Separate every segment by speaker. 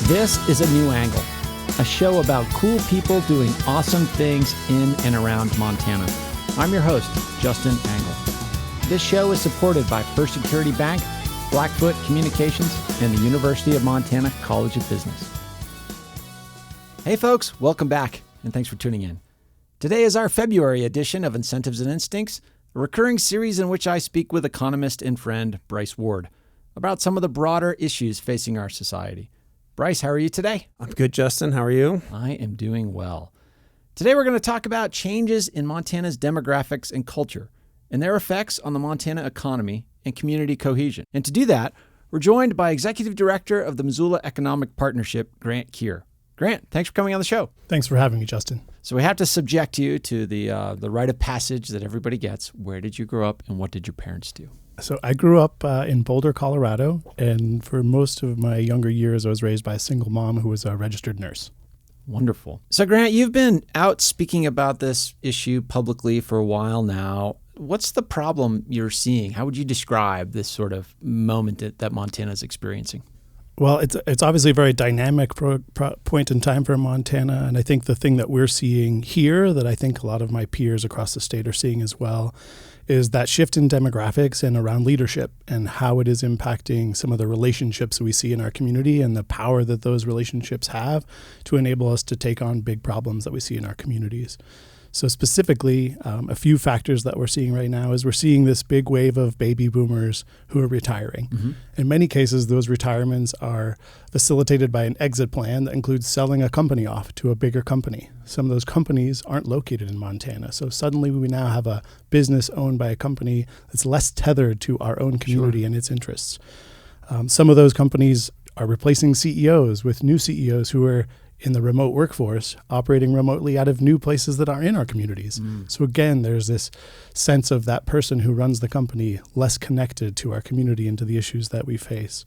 Speaker 1: This is A New Angle, a show about cool people doing awesome things in and around Montana. I'm your host, Justin Angle. This show is supported by First Security Bank, Blackfoot Communications, and the University of Montana College of Business. Hey folks, welcome back, and thanks for tuning in. Today is our February edition of Incentives and Instincts, a recurring series in which I speak with economist and friend Bryce Ward about some of the broader issues facing our society. Bryce, how are you today?
Speaker 2: I'm good, Justin. How are you?
Speaker 1: I am doing well. Today we're going to talk about changes in Montana's demographics and culture and their effects on the Montana economy and community cohesion. And to do that, we're joined by Executive Director of the Missoula Economic Partnership, Grant Kier. Grant, thanks for coming on the show.
Speaker 3: Thanks for having me, Justin.
Speaker 1: So we have to subject you to the rite of passage that everybody gets. Where did you grow up and what did your parents do?
Speaker 3: So I grew up in Boulder, Colorado, and for most of my younger years, I was raised by a single mom who was a registered nurse.
Speaker 1: Wonderful. So Grant, you've been out speaking about this issue publicly for a while now. What's the problem you're seeing? How would you describe this sort of moment that Montana is experiencing?
Speaker 3: Well, it's obviously a very dynamic point in time for Montana, and I think the thing that we're seeing here that I think a lot of my peers across the state are seeing as well is that shift in demographics and around leadership and how it is impacting some of the relationships we see in our community and the power that those relationships have to enable us to take on big problems that we see in our communities. So specifically, a few factors that we're seeing right now is we're seeing this big wave of baby boomers who are retiring. Mm-hmm. In many cases, those retirements are facilitated by an exit plan that includes selling a company off to a bigger company. Some of those companies aren't located in Montana. So suddenly we now have a business owned by a company that's less tethered to our own community and its interests. Some of those companies are replacing CEOs with new CEOs who are in the remote workforce, operating remotely out of new places that are in our communities. So again, there's this sense of that person who runs the company less connected to our community and to the issues that we face.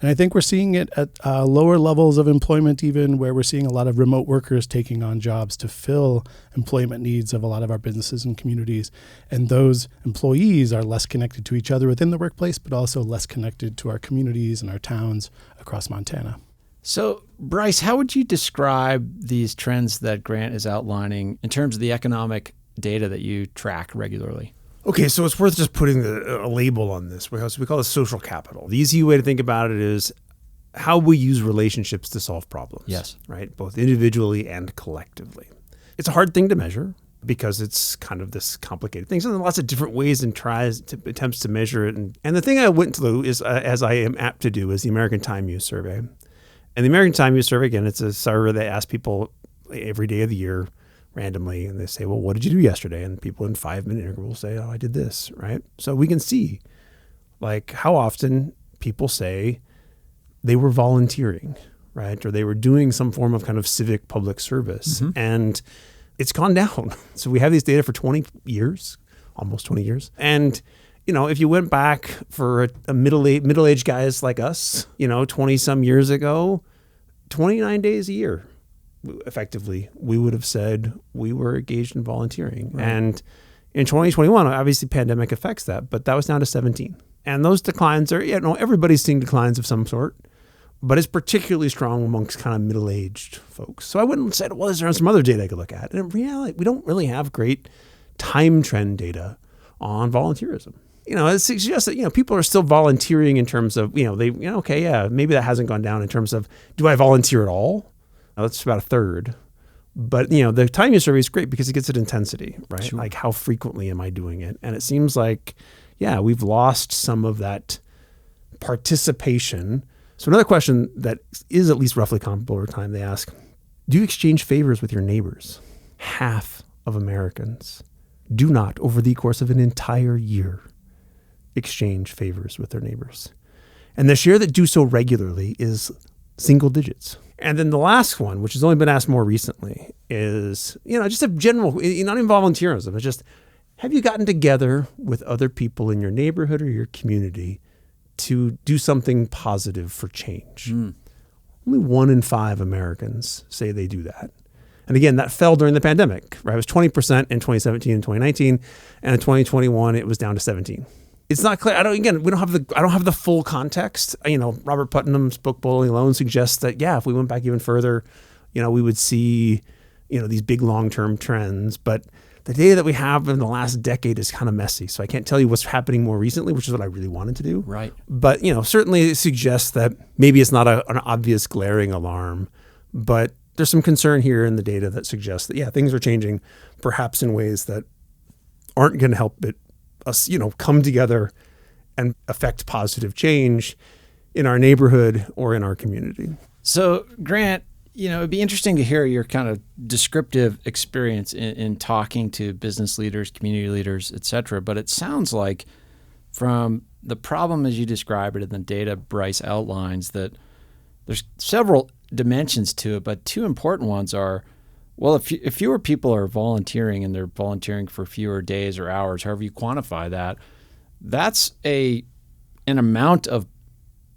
Speaker 3: And I think we're seeing it at lower levels of employment, even where we're seeing a lot of remote workers taking on jobs to fill employment needs of a lot of our businesses and communities. And those employees are less connected to each other within the workplace, but also less connected to our communities and our towns across Montana.
Speaker 1: So, Bryce, how would you describe these trends that Grant is outlining in terms of the economic data that you track regularly?
Speaker 2: Okay, so it's worth just putting a label on this. We call it social capital. The easy way to think about it is how we use relationships to solve problems.
Speaker 1: Yes.
Speaker 2: Right? Both individually and collectively. It's a hard thing to measure because it's kind of this complicated thing. So there are lots of different ways and attempts to measure it. And the thing I went through is, as I am apt to do, is the American Time Use Survey. And the American Time Use Survey, again, it's a survey that asks people every day of the year randomly, and they say, well, what did you do yesterday? And people in 5-minute intervals say, oh, I did this, right? So we can see like how often people say they were volunteering, right? Or they were doing some form of kind of civic public service. Mm-hmm. And it's gone down. So we have these data for 20 years, almost 20 years. And you know, if you went back for a middle-aged guys like us, 20-some years ago, 29 days a year, effectively, we would have said we were engaged in volunteering. Right. And in 2021, obviously pandemic affects that, but that was down to 17. And those declines are, everybody's seeing declines of some sort, but it's particularly strong amongst kind of middle-aged folks. So I wouldn't say, well, is there some other data I could look at? And in reality, we don't really have great time trend data on volunteerism. It suggests that, people are still volunteering in terms of, maybe that hasn't gone down in terms of, do I volunteer at all? That's about a third. But, the time use survey is great because it gets at intensity, right? Sure. Like how frequently am I doing it? And it seems like, we've lost some of that participation. So another question that is at least roughly comparable over time, they ask, do you exchange favors with your neighbors? Half of Americans do not, over the course of an entire year, exchange favors with their neighbors. And the share that do so regularly is single digits. And then the last one, which has only been asked more recently, is, just a general, not even volunteerism, it's just, have you gotten together with other people in your neighborhood or your community to do something positive for change? Only 1 in 5 Americans say they do that. And again, that fell during the pandemic, right? It was 20% in 2017 and 2019. And in 2021, it was down to 17. it's not clear. I don't have the full context. Robert Putnam's book Bowling Alone suggests that, if we went back even further, we would see, these big long-term trends. But the data that we have in the last decade is kind of messy. So I can't tell you what's happening more recently, which is what I really wanted to do.
Speaker 1: Right.
Speaker 2: But, certainly it suggests that maybe it's not an obvious glaring alarm, but there's some concern here in the data that suggests that, things are changing, perhaps in ways that aren't going to help us, come together and affect positive change in our neighborhood or in our community.
Speaker 1: So, Grant, it'd be interesting to hear your kind of descriptive experience in talking to business leaders, community leaders, et cetera. But it sounds like from the problem as you describe it in the data Bryce outlines that there's several dimensions to it, but two important ones are, well, if fewer people are volunteering and they're volunteering for fewer days or hours, however you quantify that, that's an amount of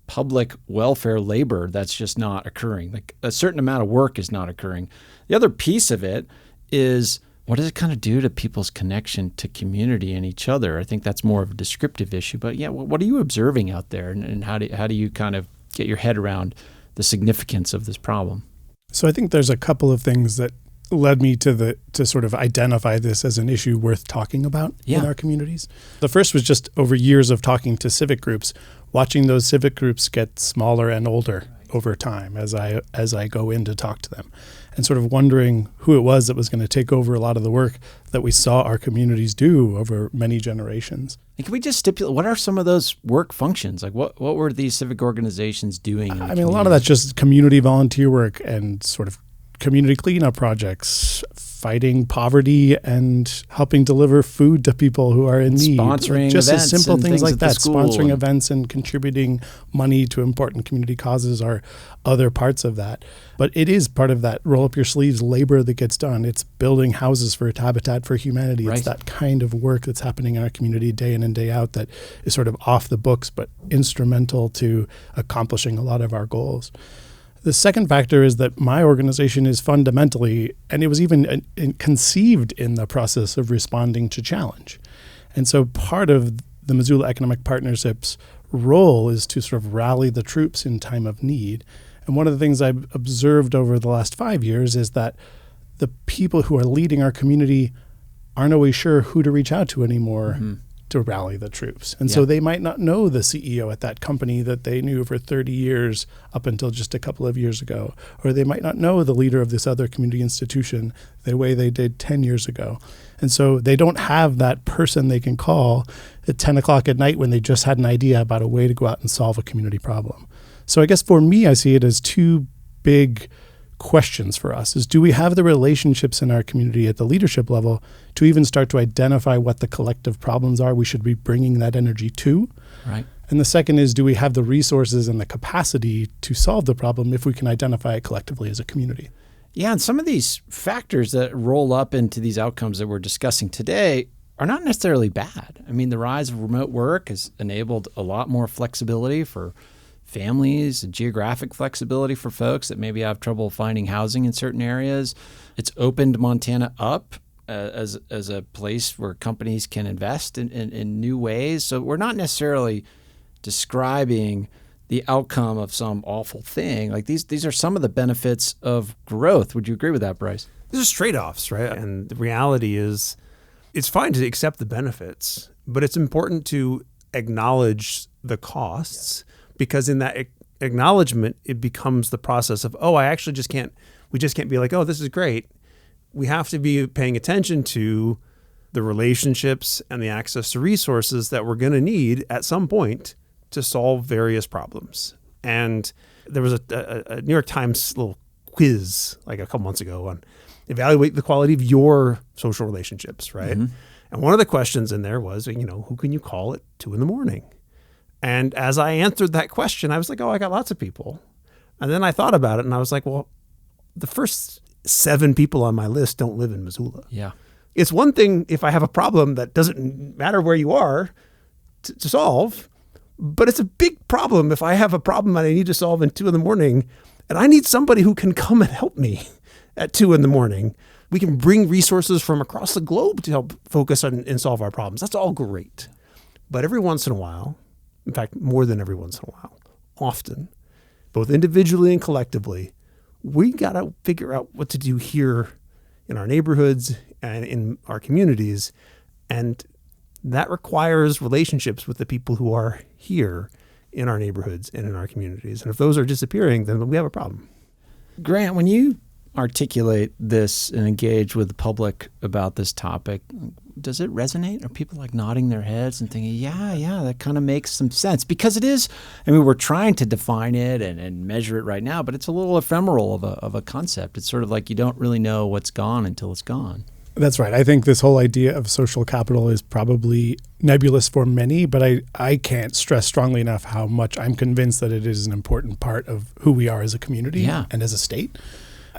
Speaker 1: public welfare labor that's just not occurring. Like a certain amount of work is not occurring. The other piece of it is, what does it kind of do to people's connection to community and each other? I think that's more of a descriptive issue. But what are you observing out there, and how do you kind of get your head around the significance of this problem?
Speaker 3: So I think there's a couple of things that led me to sort of identify this as an issue worth talking about in our communities. The first was just over years of talking to civic groups, watching those civic groups get smaller and older over time as I go in to talk to them, and sort of wondering who it was that was going to take over a lot of the work that we saw our communities do over many generations.
Speaker 1: And can we just stipulate, what are some of those work functions? Like what were these civic organizations doing?
Speaker 3: I mean, a lot of that's just community volunteer work and sort of community cleanup projects, fighting poverty and helping deliver food to people who are in need.
Speaker 1: Sponsoring
Speaker 3: just
Speaker 1: events,
Speaker 3: as simple
Speaker 1: and
Speaker 3: things like
Speaker 1: at the
Speaker 3: that.
Speaker 1: school
Speaker 3: Sponsoring events and contributing money to important community causes are other parts of that. But it is part of that roll up your sleeves labor that gets done. It's building houses for Habitat for Humanity.
Speaker 1: Right.
Speaker 3: It's that kind of work that's happening in our community day in and day out that is sort of off the books but instrumental to accomplishing a lot of our goals. The second factor is that my organization is fundamentally, and it was even conceived in the process of responding to challenge. And so part of the Missoula Economic Partnership's role is to sort of rally the troops in time of need. And one of the things I've observed over the last 5 years is that the people who are leading our community aren't always sure who to reach out to anymore to rally the troops. And so they might not know the CEO at that company that they knew for 30 years up until just a couple of years ago. Or they might not know the leader of this other community institution the way they did 10 years ago. And so they don't have that person they can call at 10 o'clock at night when they just had an idea about a way to go out and solve a community problem. So I guess for me, I see it as two big questions for us is, do we have the relationships in our community at the leadership level to even start to identify what the collective problems are we should be bringing that energy to?
Speaker 1: Right.
Speaker 3: And the second is, do we have the resources and the capacity to solve the problem if we can identify it collectively as a community?
Speaker 1: Yeah, and some of these factors that roll up into these outcomes that we're discussing today are not necessarily bad. I mean, the rise of remote work has enabled a lot more flexibility for families, geographic flexibility for folks that maybe have trouble finding housing in certain areas. It's opened Montana up as a place where companies can invest in new ways. So we're not necessarily describing the outcome of some awful thing. Like these are some of the benefits of growth. Would you agree with that, Bryce?
Speaker 2: These are trade-offs, right? And the reality is it's fine to accept the benefits, but it's important to acknowledge the costs. Because in that acknowledgement, it becomes the process of, we just can't be like, oh, this is great. We have to be paying attention to the relationships and the access to resources that we're going to need at some point to solve various problems. And there was a New York Times little quiz like a couple months ago on evaluate the quality of your social relationships, right? Mm-hmm. And one of the questions in there was, who can you call at 2 a.m? And as I answered that question, I was like, oh, I got lots of people. And then I thought about it and I was like, well, the first 7 people on my list don't live in Missoula.
Speaker 1: Yeah.
Speaker 2: It's one thing if I have a problem that doesn't matter where you are to solve, but it's a big problem if I have a problem that I need to solve at 2 a.m. and I need somebody who can come and help me at 2 a.m. We can bring resources from across the globe to help focus on and solve our problems. That's all great. But every once in a while, in fact, more than every once in a while, often, both individually and collectively, we got to figure out what to do here in our neighborhoods and in our communities. And that requires relationships with the people who are here in our neighborhoods and in our communities. And if those are disappearing, then we have a problem.
Speaker 1: Grant, when you articulate this and engage with the public about this topic, does it resonate? Are people like nodding their heads and thinking, yeah, that kind of makes some sense? Because it is, I mean, we're trying to define it and measure it right now, but it's a little ephemeral of a concept. It's sort of like you don't really know what's gone until it's gone.
Speaker 3: That's right. I think this whole idea of social capital is probably nebulous for many, but I can't stress strongly enough how much I'm convinced that it is an important part of who we are as a community and as a state.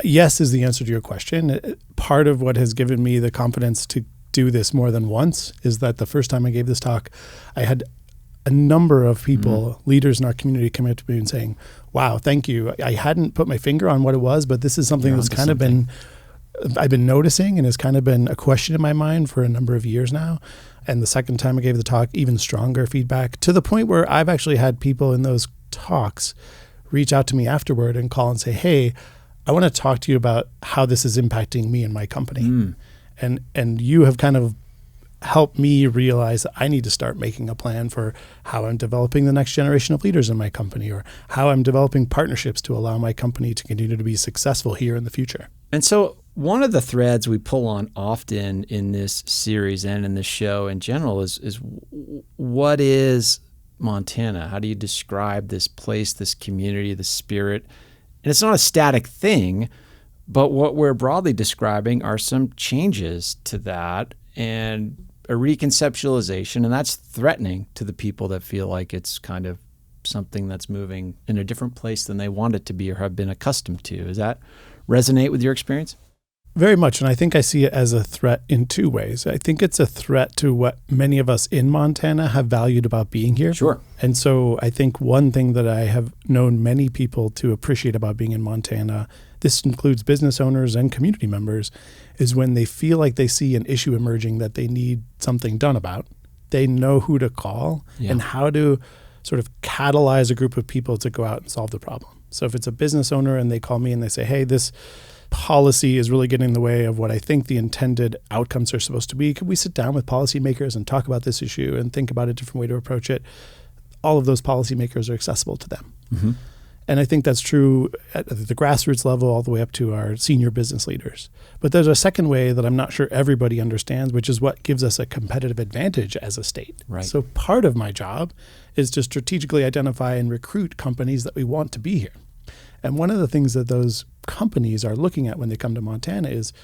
Speaker 3: Yes is the answer to your question. Part of what has given me the confidence to do this more than once is that the first time I gave this talk, I had a number of people, leaders in our community, come up to me and saying, wow, thank you. I hadn't put my finger on what it was, but this is something that's kind of been, I've been noticing and has kind of been a question in my mind for a number of years now. And the second time I gave the talk, even stronger feedback, to the point where I've actually had people in those talks reach out to me afterward and call and say, hey, I want to talk to you about how this is impacting me and my company. And you have kind of helped me realize that I need to start making a plan for how I'm developing the next generation of leaders in my company, or how I'm developing partnerships to allow my company to continue to be successful here in the future.
Speaker 1: And so one of the threads we pull on often in this series and in this show in general is what is Montana? How do you describe this place, this community, the spirit? And it's not a static thing, but what we're broadly describing are some changes to that and a reconceptualization, and that's threatening to the people that feel like it's kind of something that's moving in a different place than they want it to be or have been accustomed to. Does that resonate with your experience?
Speaker 3: Very much, and I think I see it as a threat in two ways. I think it's a threat to what many of us in Montana have valued about being here.
Speaker 1: Sure.
Speaker 3: And so I think one thing that I have known many people to appreciate about being in Montana, this includes business owners and community members, is when they feel like they see an issue emerging that they need something done about, they know who to call and how to sort of catalyze a group of people to go out and solve the problem. So if it's a business owner and they call me and they say, hey, this policy is really getting in the way of what I think the intended outcomes are supposed to be, could we sit down with policymakers and talk about this issue and think about a different way to approach it? All of those policymakers are accessible to them. Mm-hmm. And I think that's true at the grassroots level all the way up to our senior business leaders. But there's a second way that I'm not sure everybody understands, which is what gives us a competitive advantage as a state.
Speaker 1: Right.
Speaker 3: So part of my job is to strategically identify and recruit companies that we want to be here. And one of the things that those companies are looking at when they come to Montana is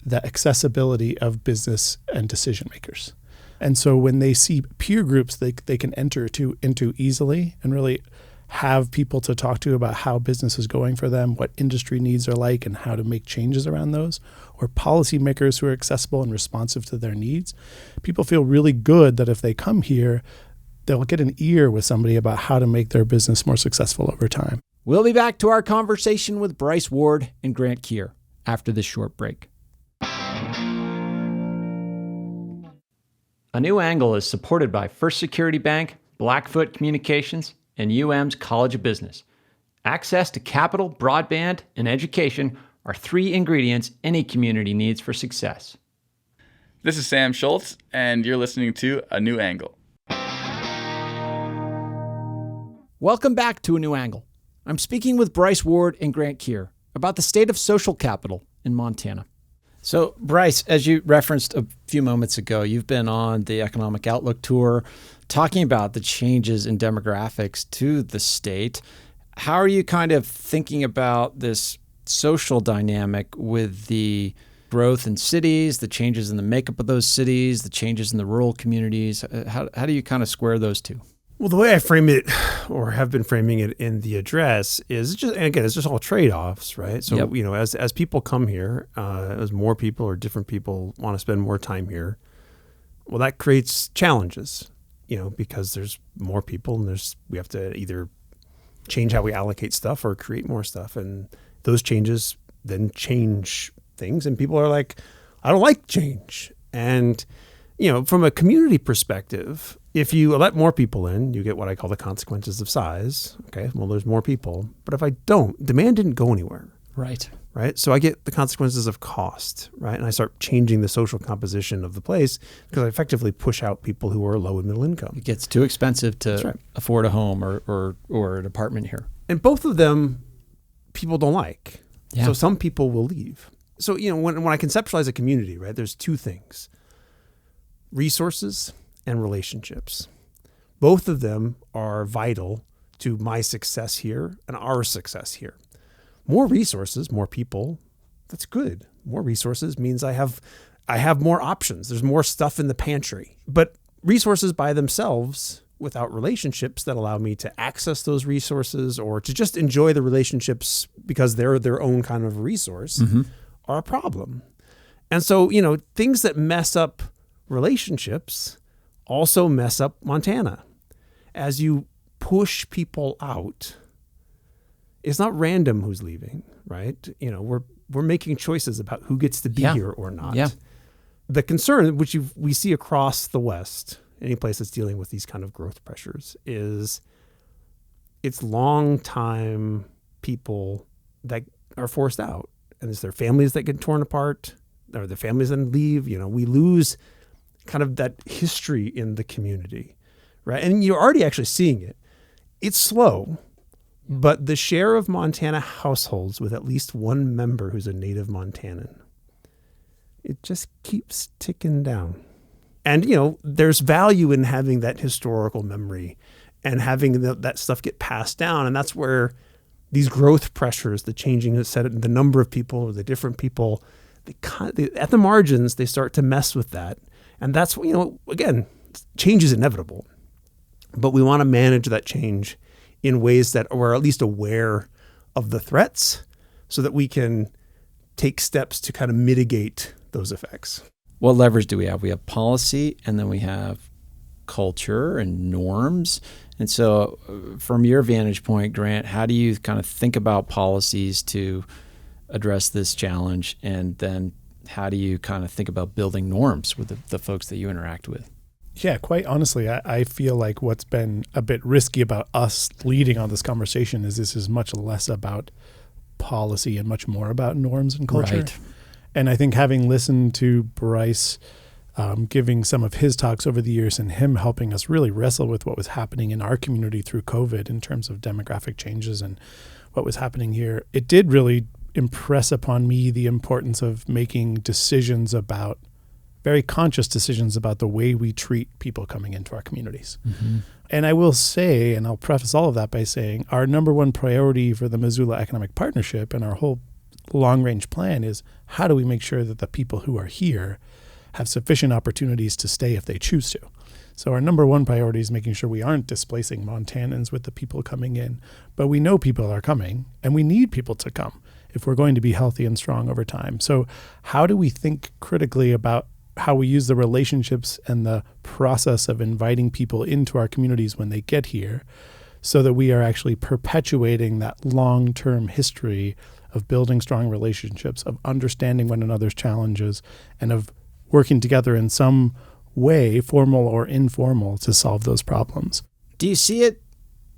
Speaker 3: the accessibility of business and decision makers. And so when they see peer groups they can enter into easily and really have people to talk to about how business is going for them, what industry needs are like, and how to make changes around those, or policymakers who are accessible and responsive to their needs, people feel really good that if they come here, they'll get an ear with somebody about how to make their business more successful over time.
Speaker 1: We'll be back to our conversation with Bryce Ward and Grant Kier after this short break. A New Angle is supported by First Security Bank, Blackfoot Communications, and UM's College of Business. Access to capital, broadband, and education are three ingredients any community needs for success.
Speaker 4: This is Sam Schultz, and you're listening to A New Angle.
Speaker 1: Welcome back to A New Angle. I'm speaking with Bryce Ward and Grant Kier about the state of social capital in Montana. So, Bryce, as you referenced a few moments ago, you've been on the Economic Outlook tour talking about the changes in demographics to the state. How are you kind of thinking about this social dynamic with the growth in cities, the changes in the makeup of those cities, the changes in the rural communities? How do you kind of square those two?
Speaker 2: Well, the way I frame it, or have been framing it in the address, is just, and again, it's just all trade-offs, right? So,
Speaker 1: Yep.
Speaker 2: you know, as people come here, as more people or different people want to spend more time here, well, that creates challenges, you know, because there's more people and we have to either change how we allocate stuff or create more stuff. And those changes then change things. And people are like, I don't like change. And from a community perspective, if you let more people in, you get what I call the consequences of size. Okay, well, there's more people. But if I don't, demand didn't go anywhere.
Speaker 1: Right.
Speaker 2: Right. So I get the consequences of cost, right? And I start changing the social composition of the place because I effectively push out people who are low and middle income.
Speaker 1: It gets too expensive to afford a home or an apartment here.
Speaker 2: And both of them people don't like.
Speaker 1: Yeah.
Speaker 2: So some people will leave. So, when I conceptualize a community, right, there's two things: resources and relationships. Both of them are vital to my success here and our success here. More resources, more people, that's good. More resources means I have more options. There's more stuff in the pantry. But resources by themselves, without relationships that allow me to access those resources or to just enjoy the relationships because they're their own kind of resource, are a problem. And so, things that mess up relationships also mess up Montana. As you push people out, it's not random who's leaving, right? We're making choices about who gets to be here or not.
Speaker 1: Yeah.
Speaker 2: The concern, which we see across the West, any place that's dealing with these kind of growth pressures, is it's long-time people that are forced out. And it's their families that get torn apart, or the families that leave. We lose kind of that history in the community, right? And you're already actually seeing it. It's slow. But the share of Montana households with at least one member who's a native Montanan, it just keeps ticking down. And, there's value in having that historical memory and having that stuff get passed down. And that's where these growth pressures, the changing the number of people or the different people, they, at the margins, they start to mess with that. And that's, again, change is inevitable. But we want to manage that change in ways that we're at least aware of the threats so that we can take steps to kind of mitigate those effects.
Speaker 1: What levers do we have? We have policy, and then we have culture and norms. And so from your vantage point, Grant, how do you kind of think about policies to address this challenge? And then how do you kind of think about building norms with the folks that you interact with?
Speaker 3: Yeah, quite honestly, I feel like what's been a bit risky about us leading on this conversation is this is much less about policy and much more about norms and culture.
Speaker 1: Right.
Speaker 3: And I think having listened to Bryce giving some of his talks over the years and him helping us really wrestle with what was happening in our community through COVID in terms of demographic changes and what was happening here, it did really impress upon me the importance of making very conscious decisions about the way we treat people coming into our communities. Mm-hmm. And I will say, and I'll preface all of that by saying, our number one priority for the Missoula Economic Partnership and our whole long-range plan is how do we make sure that the people who are here have sufficient opportunities to stay if they choose to. So our number one priority is making sure we aren't displacing Montanans with the people coming in, but we know people are coming and we need people to come if we're going to be healthy and strong over time. So how do we think critically about how we use the relationships and the process of inviting people into our communities when they get here so that we are actually perpetuating that long-term history of building strong relationships, of understanding one another's challenges, and of working together in some way, formal or informal, to solve those problems.
Speaker 1: Do you see it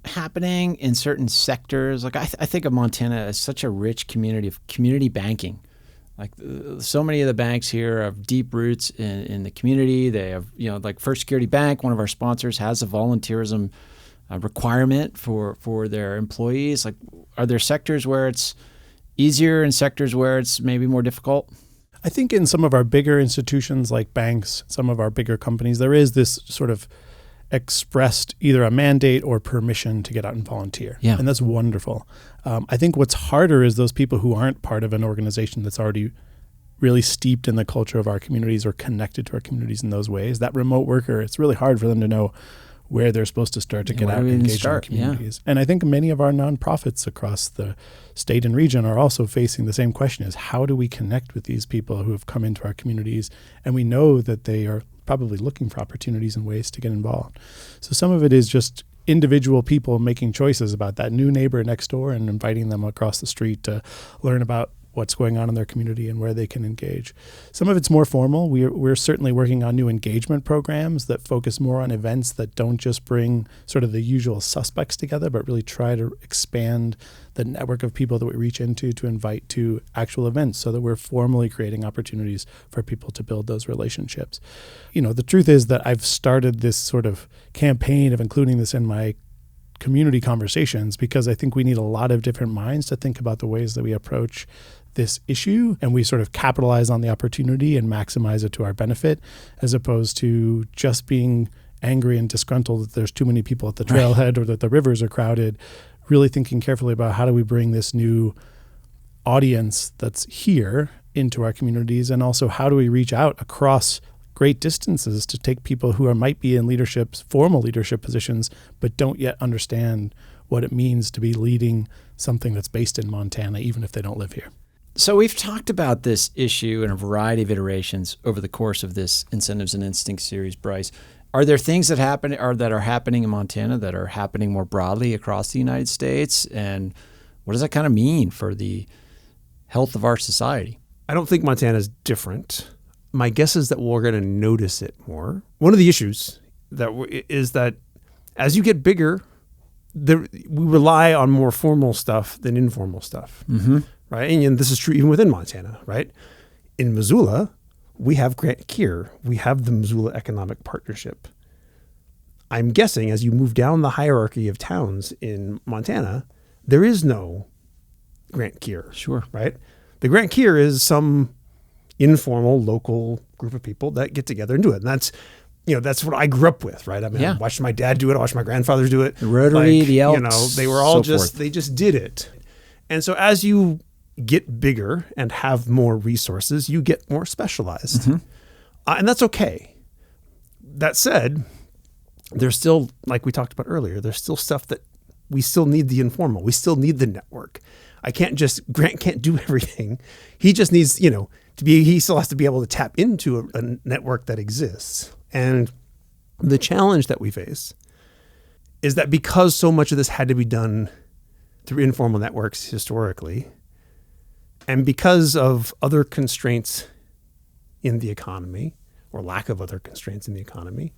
Speaker 1: happening in certain sectors? Like I think of Montana as such a rich community of community banking. Like so many of the banks here have deep roots in the community. They have, like First Security Bank, one of our sponsors, has a volunteerism requirement for their employees. Like, are there sectors where it's easier and sectors where it's maybe more difficult?
Speaker 3: I think in some of our bigger institutions like banks, some of our bigger companies, there is this sort of expressed either a mandate or permission to get out and volunteer.
Speaker 1: Yeah.
Speaker 3: And that's wonderful. I think what's harder is those people who aren't part of an organization that's already really steeped in the culture of our communities or connected to our communities in those ways. That remote worker, it's really hard for them to know where they're supposed to start to get out and engage in our communities. Yeah. And I think many of our nonprofits across the state and region are also facing the same question: is how do we connect with these people who have come into our communities? And we know that they are probably looking for opportunities and ways to get involved. So some of it is just individual people making choices about that new neighbor next door and inviting them across the street to learn about what's going on in their community and where they can engage. Some of it's more formal. We're certainly working on new engagement programs that focus more on events that don't just bring sort of the usual suspects together, but really try to expand the network of people that we reach into to invite to actual events so that we're formally creating opportunities for people to build those relationships. The truth is that I've started this sort of campaign of including this in my community conversations because I think we need a lot of different minds to think about the ways that we approach this issue, and we sort of capitalize on the opportunity and maximize it to our benefit, as opposed to just being angry and disgruntled that there's too many people at the trailhead or that the rivers are crowded. Really thinking carefully about how do we bring this new audience that's here into our communities, and also how do we reach out across great distances to take people who might be in formal leadership positions, but don't yet understand what it means to be leading something that's based in Montana, even if they don't live here.
Speaker 1: So we've talked about this issue in a variety of iterations over the course of this Incentives and Instincts series, Bryce. Are there things that are happening in Montana that are happening more broadly across the United States? And what does that kind of mean for the health of our society?
Speaker 2: I don't think Montana is different. My guess is that we're going to notice it more. One of the issues is that as you get bigger, we rely on more formal stuff than informal stuff, right? And this is true even within Montana, right? In Missoula, we have Grant and Kier. We have the Missoula Economic Partnership. I'm guessing as you move down the hierarchy of towns in Montana, there is no Grant Kier.
Speaker 1: Sure.
Speaker 2: Right? The Grant Kier is some informal local group of people that get together and do it. And that's what I grew up with, right? I mean, I watched my dad do it. I watched my grandfathers do it.
Speaker 1: The Rotary, the Elks,
Speaker 2: they were all
Speaker 1: they
Speaker 2: just did it. And so as you get bigger and have more resources, you get more specialized. And that's okay. That said, there's still, like we talked about earlier, there's still stuff that we still need the informal. We still need the network. Grant can't do everything. He just needs, he still has to be able to tap into a network that exists. And the challenge that we face is that because so much of this had to be done through informal networks historically, and because of other constraints in the economy, or lack of other constraints in the economy,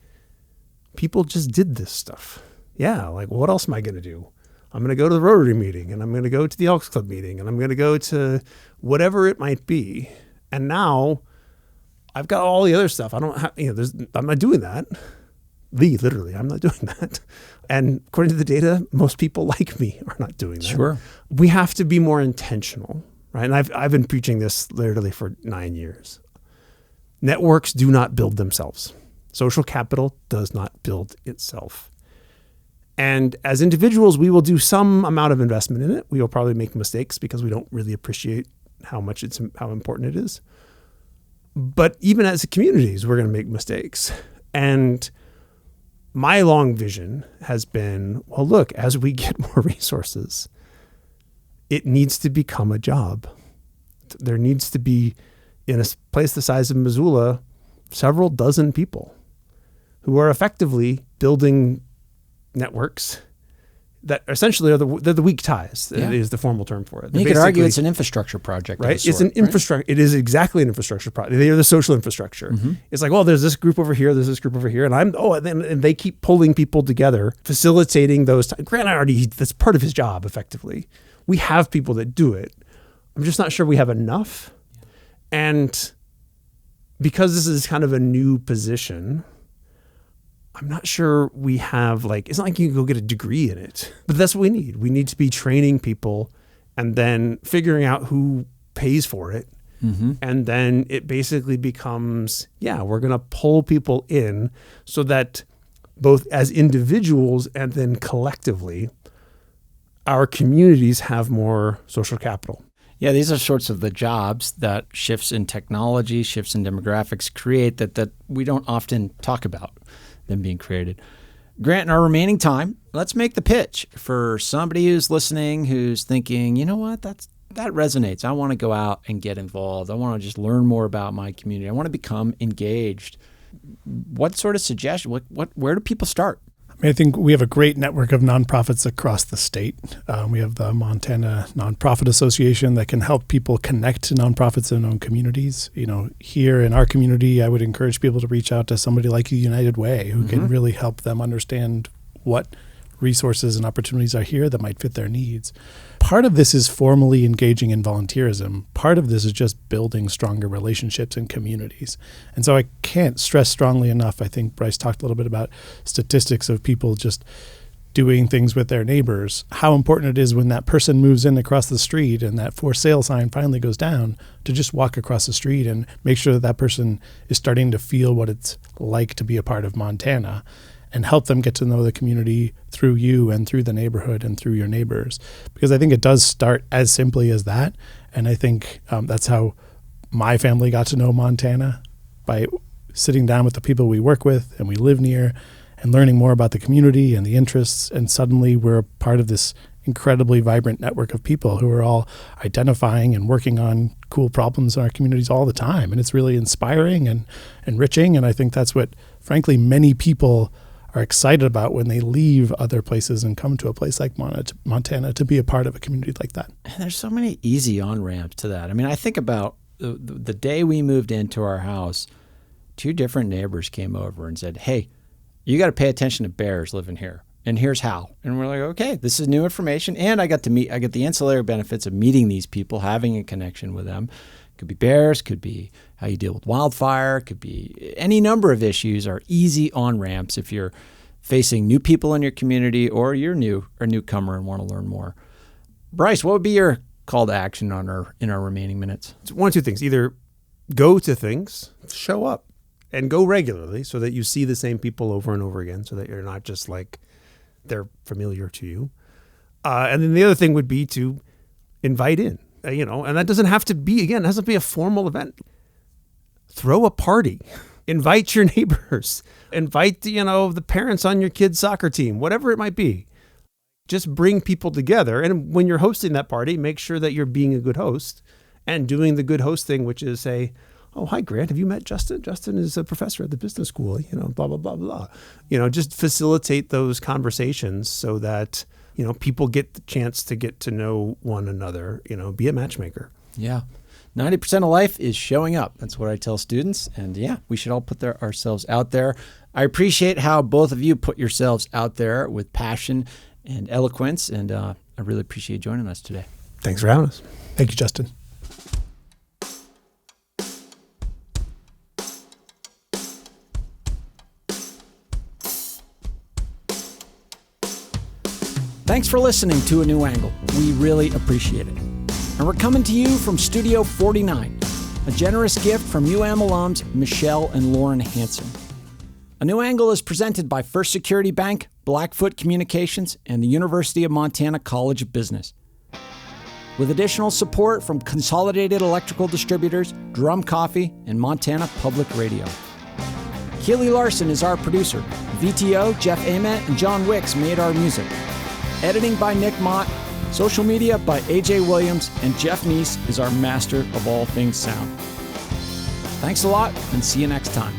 Speaker 2: people just did this stuff. Yeah, like, what else am I going to do? I'm going to go to the Rotary meeting, and I'm going to go to the Elks Club meeting, and I'm going to go to whatever it might be. And now I've got all the other stuff. I don't have, I'm not doing that. Literally, I'm not doing that. And according to the data, most people like me are not doing that.
Speaker 1: Sure.
Speaker 2: We have to be more intentional, right? And I've been preaching this literally for 9 years. Networks do not build themselves. Social capital does not build itself. And as individuals, we will do some amount of investment in it. We will probably make mistakes because we don't really appreciate how important it is. But even as communities, we're going to make mistakes. And my long vision has been, well, look, as we get more resources, it needs to become a job. There needs to be, in a place the size of Missoula, several dozen people who are effectively building networks that essentially they're the weak ties. Yeah. Is the formal term for it.
Speaker 1: You could argue it's an infrastructure project,
Speaker 2: right? It's an infrastructure. Right? It is exactly an infrastructure project. They are the social infrastructure. It's like, well, there's this group over here, there's this group over here, and they keep pulling people together, facilitating those. Grant that's part of his job, effectively. We have people that do it. I'm just not sure we have enough, and because this is kind of a new position, I'm not sure we have, it's not like you can go get a degree in it, but that's what we need. We need to be training people and then figuring out who pays for it. And then it basically becomes, we're going to pull people in so that both as individuals and then collectively, our communities have more social capital.
Speaker 1: Yeah, these are sorts of the jobs that shifts in technology, shifts in demographics create that we don't often talk about them being created. Grant, in our remaining time, let's make the pitch for somebody who's listening, who's thinking, you know what, that resonates. I want to go out and get involved. I want to just learn more about my community. I want to become engaged. What sort of suggestion? Where do people start?
Speaker 3: I think we have a great network of nonprofits across the state. We have the Montana Nonprofit Association that can help people connect to nonprofits in their own communities. Here in our community, I would encourage people to reach out to somebody like United Way, who can really help them understand what resources and opportunities are here that might fit their needs. Part of this is formally engaging in volunteerism. Part of this is just building stronger relationships in communities. And so I can't stress strongly enough, I think Bryce talked a little bit about statistics of people just doing things with their neighbors, how important it is when that person moves in across the street and that for sale sign finally goes down to just walk across the street and make sure that that person is starting to feel what it's like to be a part of Montana, and help them get to know the community through you and through the neighborhood and through your neighbors. Because I think it does start as simply as that. And I think that's how my family got to know Montana, by sitting down with the people we work with and we live near and learning more about the community and the interests. And suddenly we're a part of this incredibly vibrant network of people who are all identifying and working on cool problems in our communities all the time. And it's really inspiring and enriching. And I think that's what, frankly, many people are excited about when they leave other places and come to a place like Montana to be a part of a community like that.
Speaker 1: And there's so many easy on-ramps to that. I mean, I think about the day we moved into our house, 2 different neighbors came over and said, hey, you got to pay attention to bears living here. And here's how. And we're like, okay, this is new information. And I get the ancillary benefits of meeting these people, having a connection with them. Could be bears, could be how you deal with wildfire, could be any number of issues are easy on-ramps if you're facing new people in your community or you're a newcomer and want to learn more. Bryce, what would be your call to action in our remaining minutes?
Speaker 2: It's one of 2 things. Either go to things, show up, and go regularly so that you see the same people over and over again, so that you're not just like they're familiar to you. And then the other thing would be to invite in. And that doesn't have to be, it has to be a formal event. Throw a party, invite your neighbors, invite, the parents on your kid's soccer team, whatever it might be. Just bring people together. And when you're hosting that party, make sure that you're being a good host and doing the good host thing, which is say, oh, hi, Grant, have you met Justin? Justin is a professor at the business school, blah, blah, blah, blah. Just facilitate those conversations so that people get the chance to get to know one another, be a matchmaker.
Speaker 1: Yeah. 90% of life is showing up. That's what I tell students. And yeah, we should all put ourselves out there. I appreciate how both of you put yourselves out there with passion and eloquence. And I really appreciate joining us today.
Speaker 2: Thanks for having us.
Speaker 3: Thank you, Justin.
Speaker 1: Thanks for listening to A New Angle. We really appreciate it. And we're coming to you from Studio 49, a generous gift from UM alums Michelle and Lauren Hansen. A New Angle is presented by First Security Bank, Blackfoot Communications, and the University of Montana College of Business. With additional support from Consolidated Electrical Distributors, Drum Coffee, and Montana Public Radio. Keely Larson is our producer. VTO, Jeff Ament, and John Wicks made our music. Editing by Nick Mott, social media by AJ Williams, and Jeff Neese is our master of all things sound. Thanks a lot, and see you next time.